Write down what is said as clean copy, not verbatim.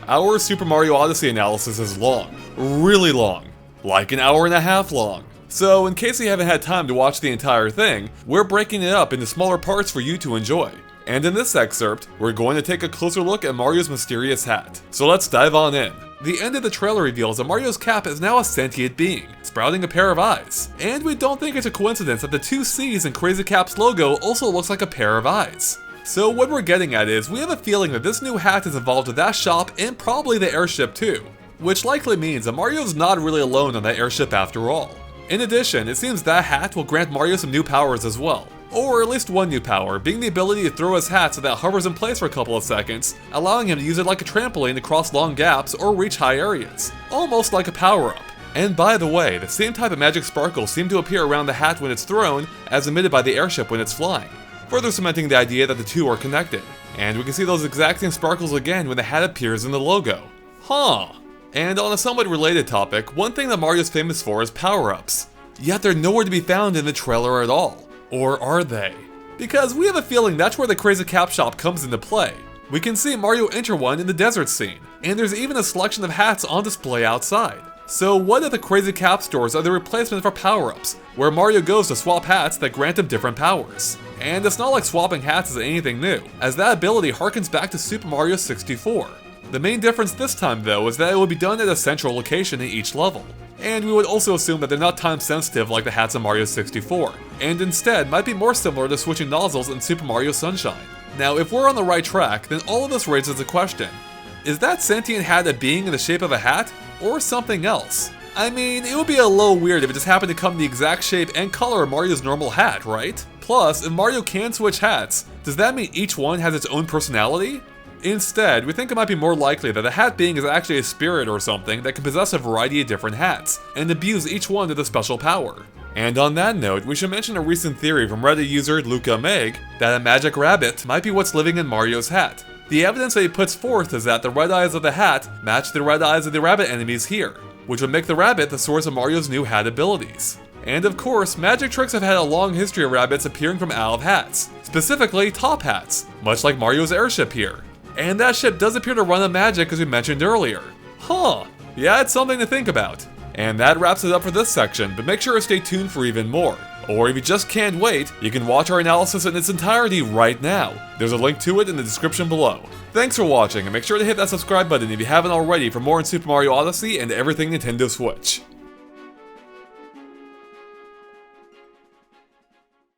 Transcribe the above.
our Super Mario Odyssey analysis is long. Really long. Like an hour and a half long. So in case you haven't had time to watch the entire thing, we're breaking it up into smaller parts for you to enjoy. And in this excerpt, we're going to take a closer look at Mario's mysterious hat. So let's dive on in. The end of the trailer reveals that Mario's cap is now a sentient being, sprouting a pair of eyes. And we don't think it's a coincidence that the two C's in Crazy Cap's logo also looks like a pair of eyes. So what we're getting at is, we have a feeling that this new hat has evolved to that shop and probably the airship too. Which likely means that Mario's not really alone on that airship after all. In addition, it seems that hat will grant Mario some new powers as well. Or at least one new power, being the ability to throw his hat so that it hovers in place for a couple of seconds, allowing him to use it like a trampoline to cross long gaps or reach high areas. Almost like a power-up. And by the way, the same type of magic sparkles seem to appear around the hat when it's thrown, as emitted by the airship when it's flying, further cementing the idea that the two are connected. And we can see those exact same sparkles again when the hat appears in the logo. Huh. And on a somewhat related topic, one thing that Mario's famous for is power-ups. Yet they're nowhere to be found in the trailer at all. Or are they? Because we have a feeling that's where the Crazy Cap shop comes into play. We can see Mario enter one in the desert scene, and there's even a selection of hats on display outside. So what if the Crazy Cap stores are the replacement for power-ups, where Mario goes to swap hats that grant him different powers? And it's not like swapping hats is anything new, as that ability harkens back to Super Mario 64. The main difference this time though is that it will be done at a central location in each level. And we would also assume that they're not time sensitive like the hats in Mario 64, and instead might be more similar to switching nozzles in Super Mario Sunshine. Now if we're on the right track, then all of this raises a question. Is that sentient hat a being in the shape of a hat, or something else? I mean, it would be a little weird if it just happened to come the exact shape and color of Mario's normal hat, right? Plus, if Mario can switch hats, does that mean each one has its own personality? Instead, we think it might be more likely that the hat being is actually a spirit or something that can possess a variety of different hats, and abuse each one with a special power. And on that note, we should mention a recent theory from Reddit user Luca Meg that a magic rabbit might be what's living in Mario's hat. The evidence that he puts forth is that the red eyes of the hat match the red eyes of the rabbit enemies here, which would make the rabbit the source of Mario's new hat abilities. And of course, magic tricks have had a long history of rabbits appearing from out of hats, specifically top hats, much like Mario's airship here. And that ship does appear to run on magic as we mentioned earlier. Huh, yeah, it's something to think about. And that wraps it up for this section, but make sure to stay tuned for even more. Or if you just can't wait, you can watch our analysis in its entirety right now. There's a link to it in the description below. Thanks for watching, and make sure to hit that subscribe button if you haven't already for more on Super Mario Odyssey and everything Nintendo Switch.